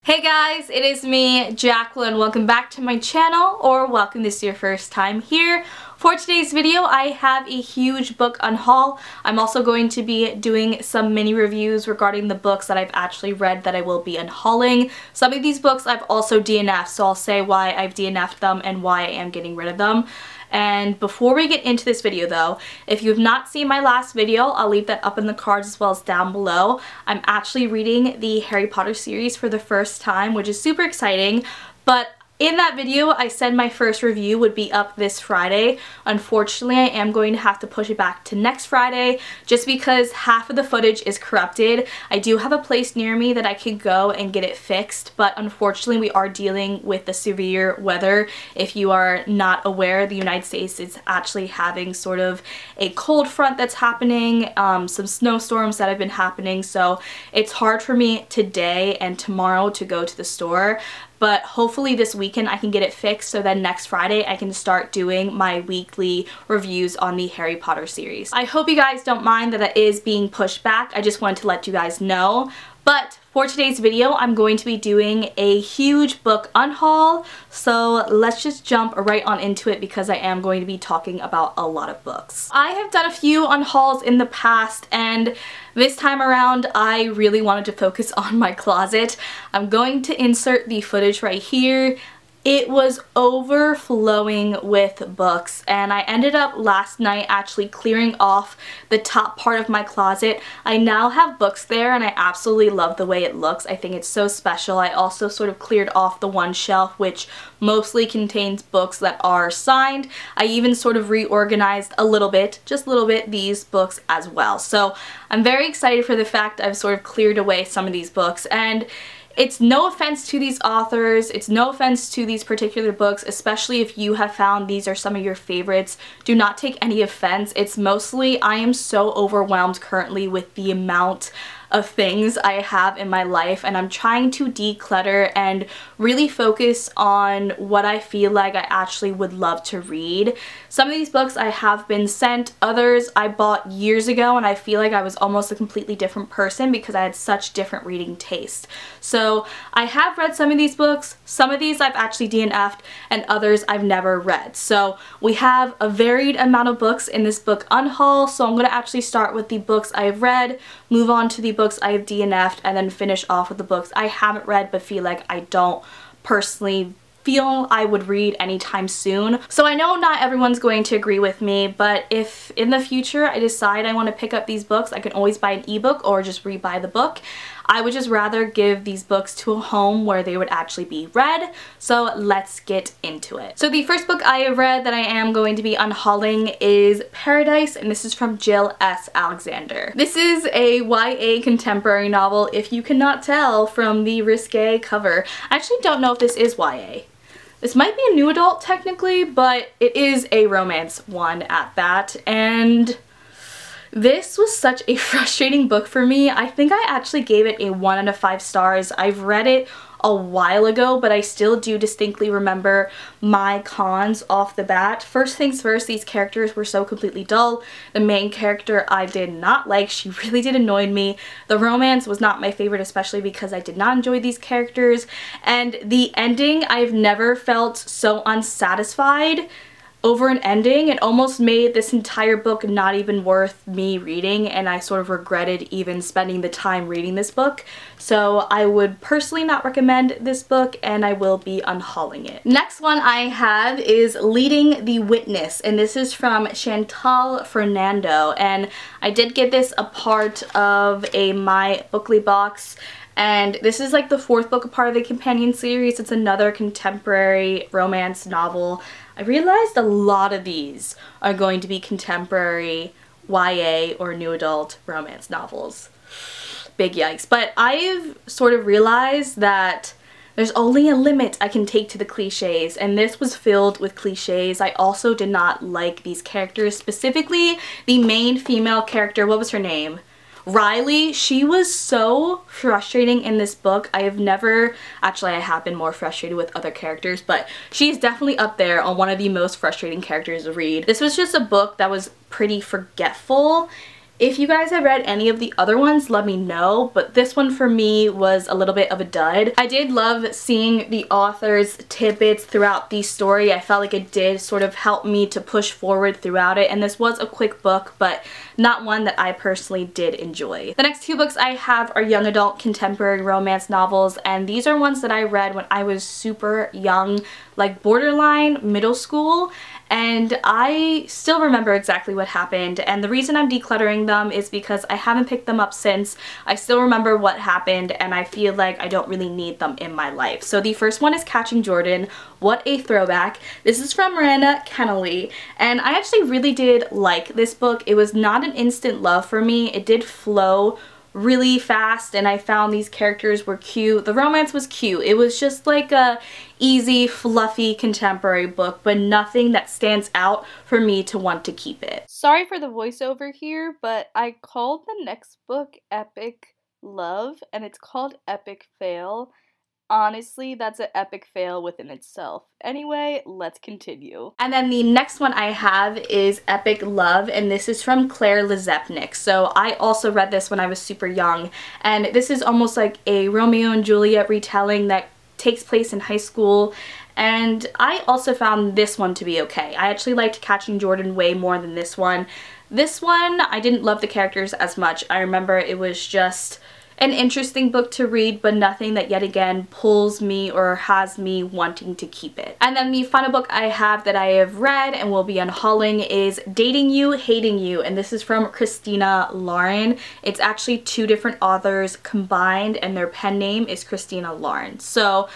Hey guys, it is me, Jacqueline. Welcome back to my channel, or welcome this is your first time here. For today's video, I have a huge book unhaul. I'm also going to be doing some mini reviews regarding the books that I've actually read that I will be unhauling. Some of these books I've also DNF'd, so I'll say why I've DNF'd them and why I am getting rid of them. And before we get into this video though, if you have not seen my last video, I'll leave that up in the cards as well as down below. I'm actually reading the Harry Potter series for the first time, which is super exciting, but in that video, I said my first review would be up this Friday. Unfortunately, I am going to have to push it back to next Friday just because half of the footage is corrupted. I do have a place near me that I could go and get it fixed, but unfortunately we are dealing with the severe weather. If you are not aware, the United States is actually having sort of a cold front that's happening, some snowstorms that have been happening, so it's hard for me today and tomorrow to go to the store. But hopefully this weekend I can get it fixed so then next Friday I can start doing my weekly reviews on the Harry Potter series. I hope you guys don't mind that it is being pushed back. I just wanted to let you guys know. But for today's video, I'm going to be doing a huge book unhaul, so let's just jump right on into it because I am going to be talking about a lot of books. I have done a few unhauls in the past, and this time around I really wanted to focus on my closet. I'm going to insert the footage right here. It was overflowing with books, and I ended up last night actually clearing off the top part of my closet. I now have books there and I absolutely love the way it looks. I think it's so special. I also sort of cleared off the one shelf which mostly contains books that are signed. I even sort of reorganized a little bit, just a little bit, these books as well. So I'm very excited for the fact I've sort of cleared away some of these books, and it's no offense to these authors, it's no offense to these particular books, especially if you have found these are some of your favorites. Do not take any offense. It's mostly I am so overwhelmed currently with the amount of things I have in my life, and I'm trying to declutter and really focus on what I feel like I actually would love to read. Some of these books I have been sent, others I bought years ago, and I feel like I was almost a completely different person because I had such different reading taste. So I have read some of these books, some of these I've actually DNF'd, and others I've never read. So we have a varied amount of books in this book unhaul, so I'm going to actually start with the books I've read, move on to the books I have DNF'd, and then finish off with the books I haven't read but feel like I don't personally feel I would read anytime soon. So I know not everyone's going to agree with me, but if in the future I decide I want to pick up these books, I can always buy an ebook or just rebuy the book. I would just rather give these books to a home where they would actually be read, so let's get into it. So the first book I have read that I am going to be unhauling is Paradise, and this is from Jill S. Alexander. This is a YA contemporary novel, if you cannot tell from the risque cover. I actually don't know if this is YA. This might be a new adult technically, but it is a romance one at that, and this was such a frustrating book for me. I think I actually gave it a 1 out of 5 stars. I've read it a while ago, but I still do distinctly remember my cons off the bat. First things first, these characters were so completely dull. The main character I did not like. She really did annoy me. The romance was not my favorite, especially because I did not enjoy these characters. And the ending, I've never felt so unsatisfied over an ending. It almost made this entire book not even worth me reading, and I sort of regretted even spending the time reading this book. So I would personally not recommend this book, and I will be unhauling it. Next one I have is Leading the Witness, and this is from Chantal Fernando, and I did get this a part of a My Bookly box. And this is like the 4th book, a part of the companion series. It's another contemporary romance novel. I realized a lot of these are going to be contemporary YA or new adult romance novels. Big yikes. But I've sort of realized that there's only a limit I can take to the cliches, and this was filled with cliches. I also did not like these characters, specifically the main female character. What was her name? Riley. She was so frustrating in this book. I have never, actually I have been more frustrated with other characters, but she's definitely up there on one of the most frustrating characters to read. This was just a book that was pretty forgetful. If you guys have read any of the other ones, let me know, but this one for me was a little bit of a dud. I did love seeing the author's tidbits throughout the story. I felt like it did sort of help me to push forward throughout it, and this was a quick book, but not one that I personally did enjoy. The next two books I have are young adult contemporary romance novels, and these are ones that I read when I was super young, like borderline middle school, and I still remember exactly what happened, and the reason I'm decluttering them is because I haven't picked them up since. I still remember what happened, and I feel like I don't really need them in my life. So the first one is Catching Jordan. What a throwback. This is from Miranda Kennelly, and I actually really did like this book. It was not an instant love for me. It did flow really fast, and I found these characters were cute. The romance was cute. It was just like a easy, fluffy contemporary book, but nothing that stands out for me to want to keep it. Sorry for the voiceover here, but I called the next book Epic Love, and it's called Epic Fail. Honestly, that's an epic fail within itself. Anyway, let's continue. And then the next one I have is Epic Love, and this is from Claire Lizepnik. So I also read this when I was super young, and this is almost like a Romeo and Juliet retelling that takes place in high school, and I also found this one to be okay. I actually liked Catching Jordan way more than this one. This one, I didn't love the characters as much. I remember it was just an interesting book to read, but nothing that yet again pulls me or has me wanting to keep it. And then the final book I have that I have read and will be unhauling is Dating You, Hating You, and this is from Christina Lauren. It's actually two different authors combined, and their pen name is Christina Lauren. So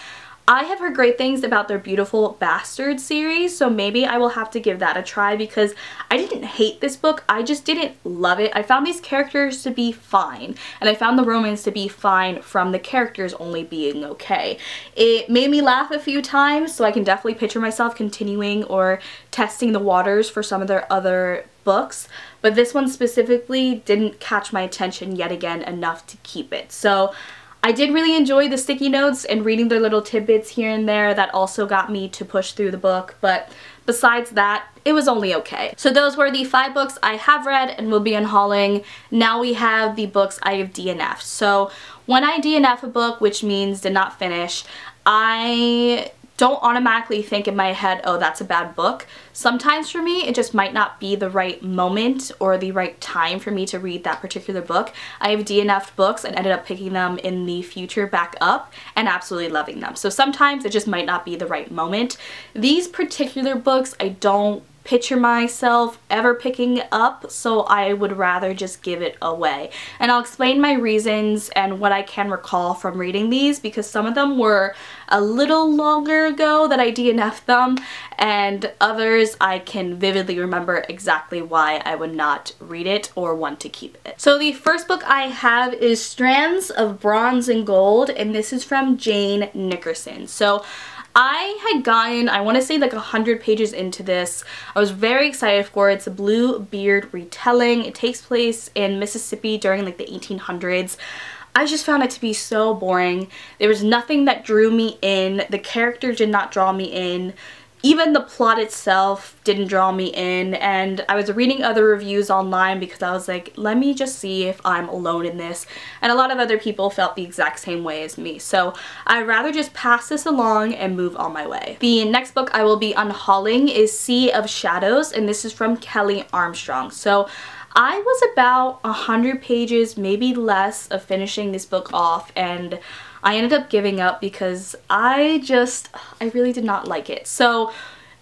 I have heard great things about their Beautiful Bastard series, so maybe I will have to give that a try, because I didn't hate this book, I just didn't love it. I found these characters to be fine, and I found the romance to be fine from the characters only being okay. It made me laugh a few times, so I can definitely picture myself continuing or testing the waters for some of their other books, but this one specifically didn't catch my attention yet again enough to keep it. So I did really enjoy the sticky notes and reading their little tidbits here and there. That also got me to push through the book, but besides that, it was only okay. So those were the 5 books I have read and will be unhauling. Now we have the books I have DNF'd. So when I DNF a book, which means did not finish, I don't automatically think in my head, oh, that's a bad book. Sometimes for me, it just might not be the right moment or the right time for me to read that particular book. I have DNF'd books and ended up picking them in the future back up and absolutely loving them. So sometimes it just might not be the right moment. These particular books, I don't picture myself ever picking up, so I would rather just give it away. And I'll explain my reasons and what I can recall from reading these, because some of them were a little longer ago that I DNF'd them, and others I can vividly remember exactly why I would not read it or want to keep it. So the first book I have is Strands of Bronze and Gold, and this is from Jane Nickerson. So I had gotten, I want to say like 100 pages into this. I was very excited for it. It's a Bluebeard retelling. It takes place in Mississippi during like the 1800s. I just found it to be so boring. There was nothing that drew me in. The character did not draw me in. Even the plot itself didn't draw me in, and I was reading other reviews online because I was like, let me just see if I'm alone in this, and a lot of other people felt the exact same way as me, so I'd rather just pass this along and move on my way. The next book I will be unhauling is Sea of Shadows, and this is from Kelly Armstrong. So I was about 100 pages, maybe less, of finishing this book off, and I ended up giving up because I really did not like it. So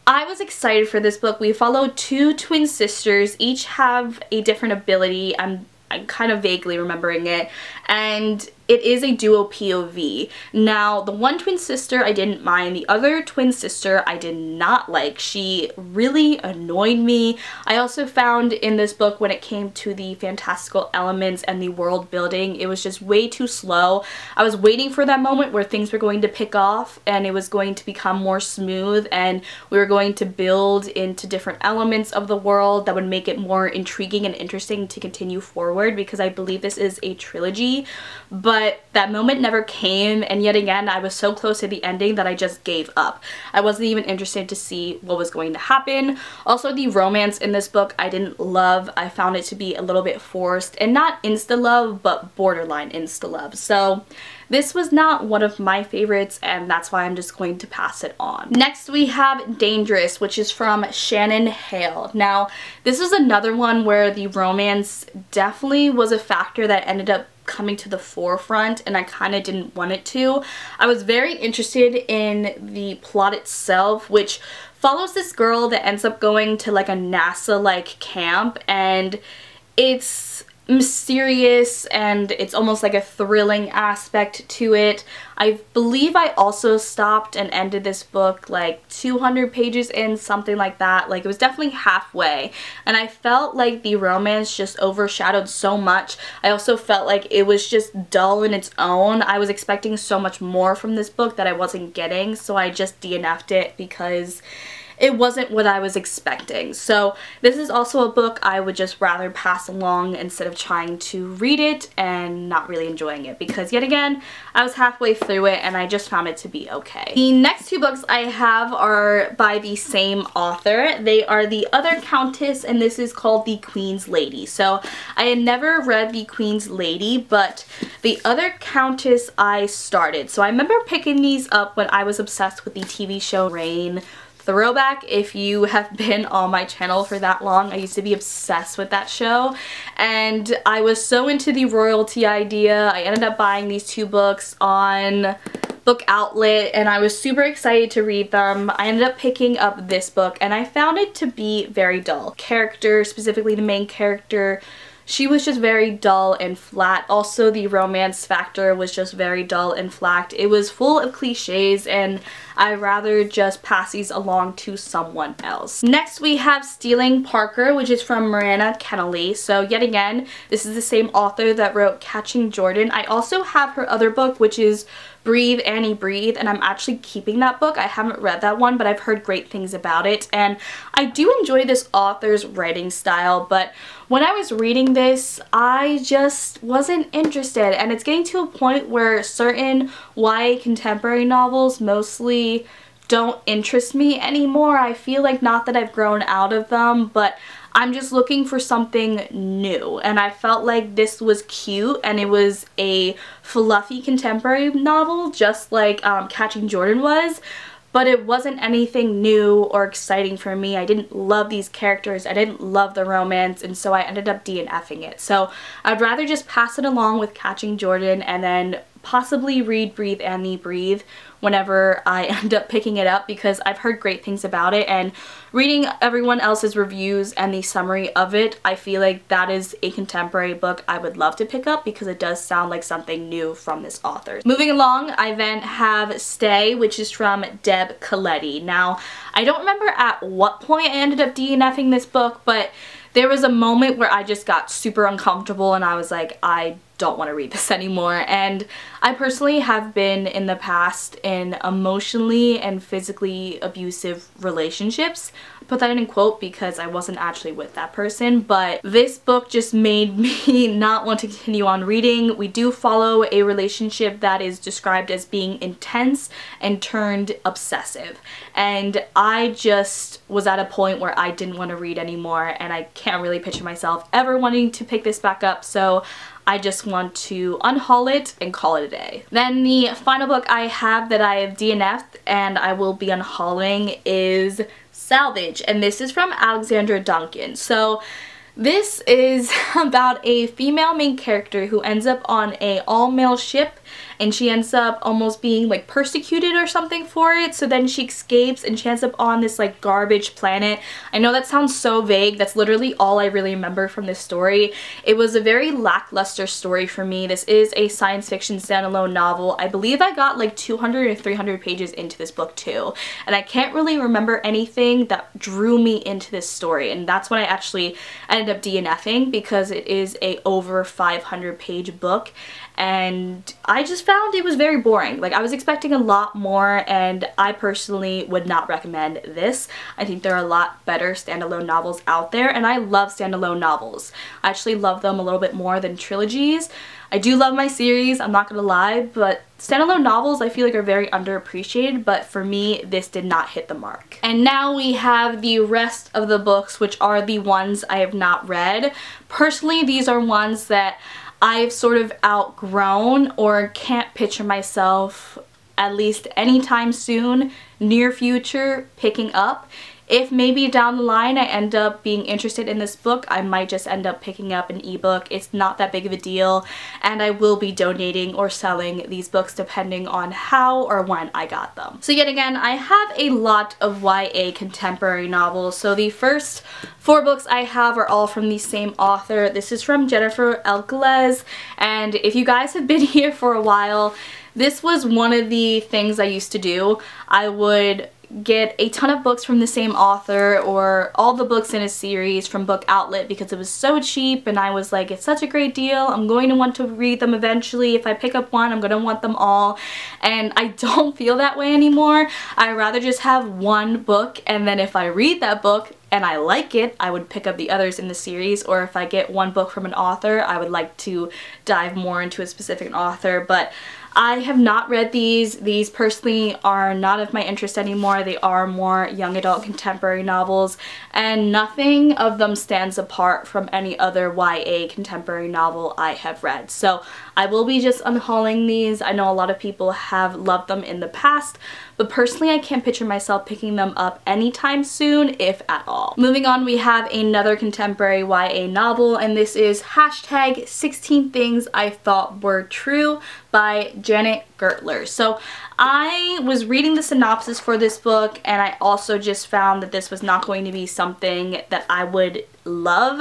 I was excited for this book. We follow two twin sisters, each have a different ability. I'm kind of vaguely remembering it, and it is a duo POV. Now, the one twin sister I didn't mind, the other twin sister I did not like. She really annoyed me. I also found in this book, when it came to the fantastical elements and the world building, it was just way too slow. I was waiting for that moment where things were going to pick off and it was going to become more smooth, and we were going to build into different elements of the world that would make it more intriguing and interesting to continue forward, because I believe this is a trilogy. But but that moment never came, and yet again I was so close to the ending that I just gave up. I wasn't even interested to see what was going to happen. Also, the romance in this book I didn't love. I found it to be a little bit forced, and not insta-love, but borderline insta-love. So this was not one of my favorites, and that's why I'm just going to pass it on. Next we have Dangerous, which is from Shannon Hale. Now, this is another one where the romance definitely was a factor that ended up coming to the forefront, and I kind of didn't want it to. I was very interested in the plot itself, which follows this girl that ends up going to like a NASA-like camp, and it's mysterious and it's almost like a thrilling aspect to it. I believe I also stopped and ended this book like 200 pages in, something like that. Like, it was definitely halfway, and I felt like the romance just overshadowed so much. I also felt like it was just dull in its own. I was expecting so much more from this book that I wasn't getting, so I just DNF'd it because it wasn't what I was expecting. So this is also a book I would just rather pass along instead of trying to read it and not really enjoying it, because yet again I was halfway through it and I just found it to be okay. The next two books I have are by the same author. They are The Other Countess, and this is called The Queen's Lady. So I had never read The Queen's Lady, but The Other Countess I started. So I remember picking these up when I was obsessed with the TV show Reign. Throwback, if you have been on my channel for that long, I used to be obsessed with that show, and I was so into the royalty idea. I ended up buying these two books on Book Outlet, and I was super excited to read them. I ended up picking up this book, and I found it to be very dull. Character, specifically the main character, she was just very dull and flat. Also, the romance factor was just very dull and flat. It was full of cliches, and I'd rather just pass these along to someone else. Next, we have Stealing Parker, which is from Miranda Kennelly. So yet again, this is the same author that wrote Catching Jordan. I also have her other book, which is Breathe, Annie, Breathe, and I'm actually keeping that book. I haven't read that one, but I've heard great things about it, and I do enjoy this author's writing style, but when I was reading this, I just wasn't interested, and it's getting to a point where certain YA contemporary novels mostly don't interest me anymore. I feel like, not that I've grown out of them, but I'm just looking for something new, and I felt like this was cute, and it was a fluffy contemporary novel, just like Catching Jordan was, but it wasn't anything new or exciting for me. I didn't love these characters, I didn't love the romance, and so I ended up DNFing it. So I'd rather just pass it along with Catching Jordan and then possibly read Breathe, Annie, Breathe whenever I end up picking it up, because I've heard great things about it, and reading everyone else's reviews and the summary of it, I feel like that is a contemporary book I would love to pick up because it does sound like something new from this author. Moving along, I then have Stay, which is from Deb Coletti. Now, I don't remember at what point I ended up DNFing this book, but there was a moment where I just got super uncomfortable and I was like, I don't want to read this anymore. And I personally have been in the past in emotionally and physically abusive relationships. I put that in quote because I wasn't actually with that person, but this book just made me not want to continue on reading. We do follow a relationship that is described as being intense and turned obsessive, and I just was at a point where I didn't want to read anymore, and I can't really picture myself ever wanting to pick this back up, so I just want to unhaul it and call it a day. Then the final book I have that I have DNF'd and I will be unhauling is Salvaged, and this is from Alexandra Duncan. So this is about a female main character who ends up on a all-male ship, and she ends up almost being like persecuted or something for it, so then she escapes and she ends up on this like garbage planet. I know that sounds so vague, that's literally all I really remember from this story. It was a very lackluster story for me. This is a science fiction standalone novel. I believe I got like 200 or 300 pages into this book too, and I can't really remember anything that drew me into this story, and that's when I actually ended up DNFing, because it is a over 500 page book, and I just found it was very boring. Like, I was expecting a lot more, and I personally would not recommend this. I think there are a lot better standalone novels out there, and I love standalone novels. I actually love them a little bit more than trilogies. I do love my series, I'm not gonna lie, but standalone novels I feel like are very underappreciated, but for me this did not hit the mark. And now we have the rest of the books, which are the ones I have not read. Personally, these are ones that I've sort of outgrown or can't picture myself, at least anytime soon, near future, picking up. If maybe down the line I end up being interested in this book, I might just end up picking up an ebook. It's not that big of a deal, and I will be donating or selling these books depending on how or when I got them. So yet again, I have a lot of YA contemporary novels. So the first 4 books I have are all from the same author. This is from Jennifer Alois, and if you guys have been here for a while, this was one of the things I used to do. I would get a ton of books from the same author, or all the books in a series from Book Outlet, because it was so cheap, and I was like, it's such a great deal, I'm going to want to read them eventually. If I pick up one, I'm going to want them all, and I don't feel that way anymore. I'd rather just have one book, and then if I read that book and I like it, I would pick up the others in the series, or if I get one book from an author, I would like to dive more into a specific author. But I have not read these. These personally are not of my interest anymore. They are more young adult contemporary novels, and nothing of them stands apart from any other YA contemporary novel I have read. So I will be just unhauling these. I know a lot of people have loved them in the past, but personally I can't picture myself picking them up anytime soon, if at all. Moving on, we have another contemporary YA novel, and this is hashtag 16 Things I Thought Were True by Janet Gertler. So I was reading the synopsis for this book, and I also just found that this was not going to be something that I would love.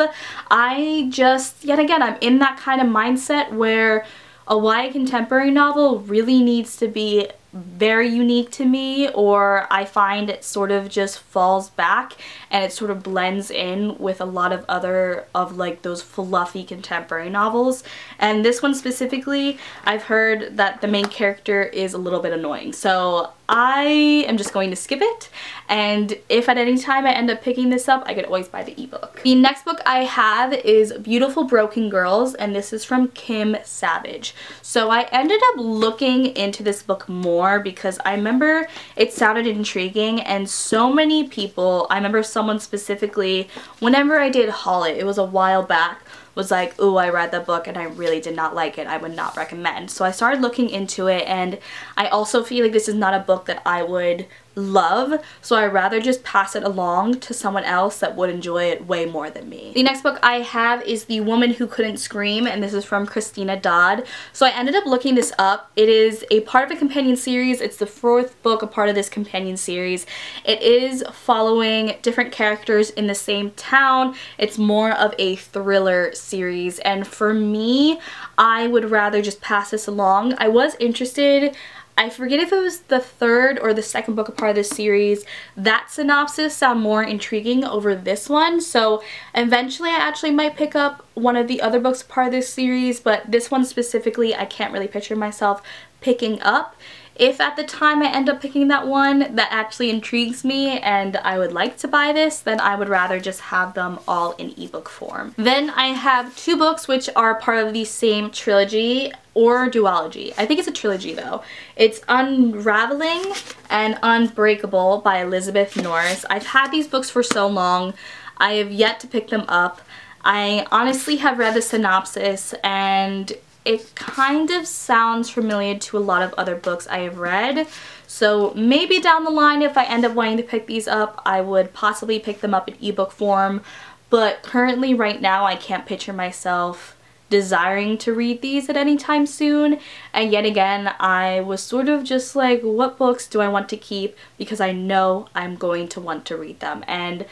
Yet again, I'm in that kind of mindset where a YA contemporary novel really needs to be very unique to me, or I find it sort of just falls back and it sort of blends in with a lot of other of like those fluffy contemporary novels. And this one specifically, I've heard that the main character is a little bit annoying, so I am just going to skip it, and if at any time I end up picking this up, I could always buy the ebook. The next book I have is Beautiful Broken Girls, and this is from Kim Savage. So I ended up looking into this book more because I remember it sounded intriguing, and so many people, I remember someone specifically, whenever I did haul it, it was a while back, was like, ooh, I read the book and I really did not like it, I would not recommend. So I started looking into it, and I also feel like this is not a book that I would love, so I'd rather just pass it along to someone else that would enjoy it way more than me. The next book I have is The Woman Who Couldn't Scream, and this is from Christina Dodd. So I ended up looking this up. It is a part of a companion series. It's the 4th book, a part of this companion series. It is following different characters in the same town. It's more of a thriller series, and for me, I would rather just pass this along. I was interested, I forget if it was the 3rd or the 2nd book a part of this series. That synopsis sounded more intriguing over this one, so eventually I actually might pick up one of the other books a part of this series, but this one specifically I can't really picture myself picking up. If at the time I end up picking that one that actually intrigues me and I would like to buy this, then I would rather just have them all in ebook form. Then I have 2 books which are part of the same trilogy or duology. I think it's a trilogy though. It's Unraveling and Unbreakable by Elizabeth Norris. I've had these books for so long. I have yet to pick them up. I honestly have read the synopsis, and it kind of sounds familiar to a lot of other books I have read, so maybe down the line if I end up wanting to pick these up, I would possibly pick them up in ebook form, but currently right now I can't picture myself desiring to read these at any time soon. And yet again, I was sort of just like, what books do I want to keep, because I know I'm going to want to read them, and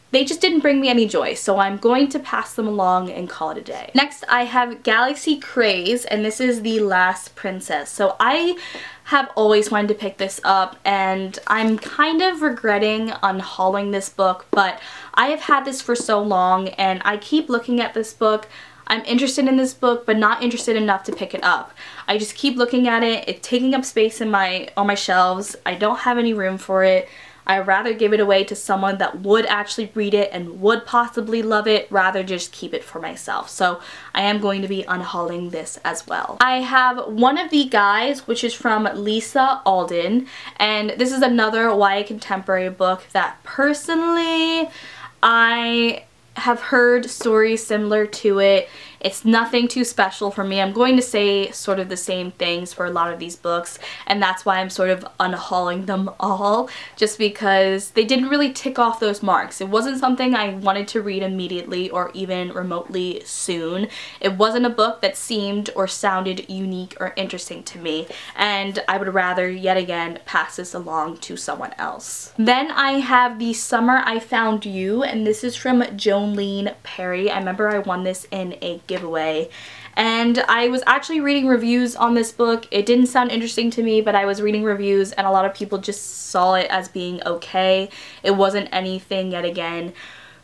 they just didn't bring me any joy, so I'm going to pass them along and call it a day. Next, I have Galaxy Craze, and this is The Last Princess. So I have always wanted to pick this up, and I'm kind of regretting unhauling this book, but I have had this for so long, and I keep looking at this book. I'm interested in this book, but not interested enough to pick it up. I just keep looking at it. It's taking up space in on my shelves. I don't have any room for it. I'd rather give it away to someone that would actually read it and would possibly love it, rather just keep it for myself. So I am going to be unhauling this as well. I have One of the Guys, which is from Lisa Alden, and this is another YA contemporary book that personally I have heard stories similar to it. It's nothing too special for me. I'm going to say sort of the same things for a lot of these books, and that's why I'm sort of unhauling them all, just because they didn't really tick off those marks. It wasn't something I wanted to read immediately or even remotely soon. It wasn't a book that seemed or sounded unique or interesting to me, and I would rather yet again pass this along to someone else. Then I have The Summer I Found You, and this is from Jolene Perry. I remember I won this in a giveaway, and I was actually reading reviews on this book. It didn't sound interesting to me, but I was reading reviews and a lot of people just saw it as being okay. It wasn't anything, yet again,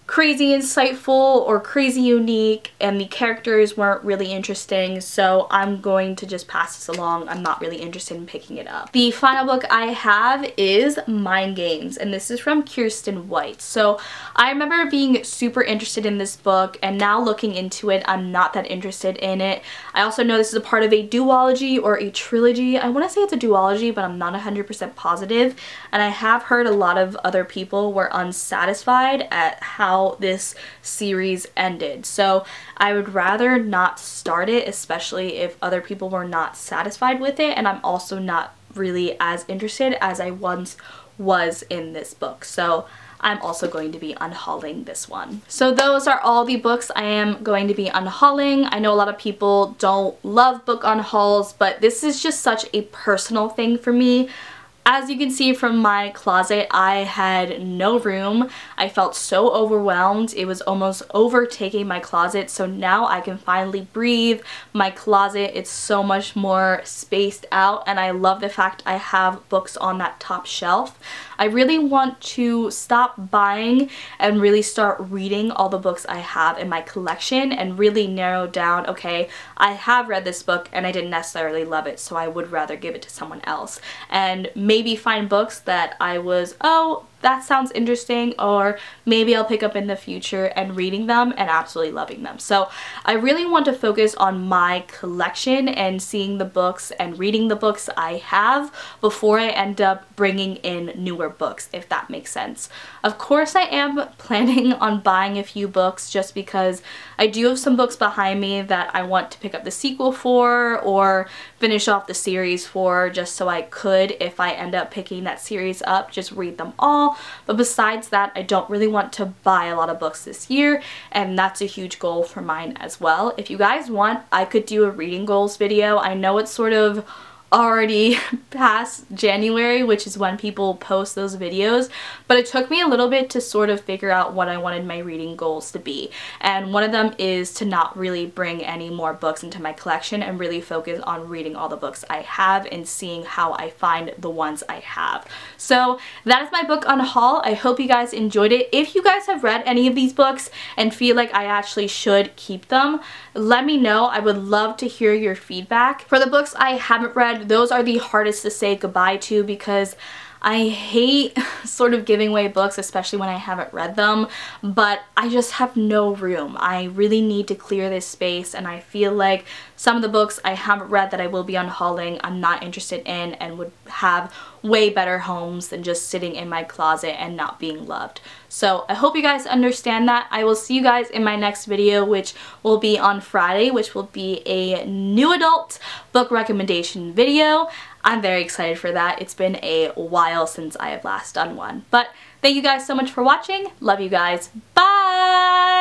crazy insightful or crazy unique, and the characters weren't really interesting, so I'm going to just pass this along. I'm not really interested in picking it up. The final book I have is Mind Games, and this is from Kirsten White. So I remember being super interested in this book, and now looking into it, I'm not that interested in it. I also know this is a part of a duology or a trilogy. I want to say it's a duology, but I'm not 100% positive, and I have heard a lot of other people were unsatisfied at how this series ended. So I would rather not start it, especially if other people were not satisfied with it, and I'm also not really as interested as I once was in this book. So I'm also going to be unhauling this one. So those are all the books I am going to be unhauling. I know a lot of people don't love book unhauls, but this is just such a personal thing for me. As you can see from my closet, I had no room. I felt so overwhelmed. It was almost overtaking my closet, so now I can finally breathe. My closet, it's so much more spaced out, and I love the fact I have books on that top shelf. I really want to stop buying and really start reading all the books I have in my collection and really narrow down, okay, I have read this book and I didn't necessarily love it, so I would rather give it to someone else. And maybe find books that I was, oh, that sounds interesting, or maybe I'll pick up in the future and reading them and absolutely loving them. So I really want to focus on my collection and seeing the books and reading the books I have before I end up bringing in newer books, if that makes sense. Of course I am planning on buying a few books just because I do have some books behind me that I want to pick up the sequel for or finish off the series for, just so I could, if I end up picking that series up, just read them all. But besides that, I don't really want to buy a lot of books this year, and that's a huge goal for mine as well. If you guys want, I could do a reading goals video. I know it's sort of already past January, which is when people post those videos, but it took me a little bit to sort of figure out what I wanted my reading goals to be, and one of them is to not really bring any more books into my collection and really focus on reading all the books I have and seeing how I find the ones I have. So that is my book unhaul. I hope you guys enjoyed it. If you guys have read any of these books and feel like I actually should keep them, let me know. I would love to hear your feedback. For the books I haven't read, those are the hardest to say goodbye to because I hate sort of giving away books, especially when I haven't read them, but I just have no room. I really need to clear this space, and I feel like some of the books I haven't read that I will be unhauling I'm not interested in and would have way better homes than just sitting in my closet and not being loved. So I hope you guys understand that. I will see you guys in my next video, which will be on Friday, which will be a new adult book recommendation video. I'm very excited for that. It's been a while since I have last done one. But thank you guys so much for watching. Love you guys. Bye!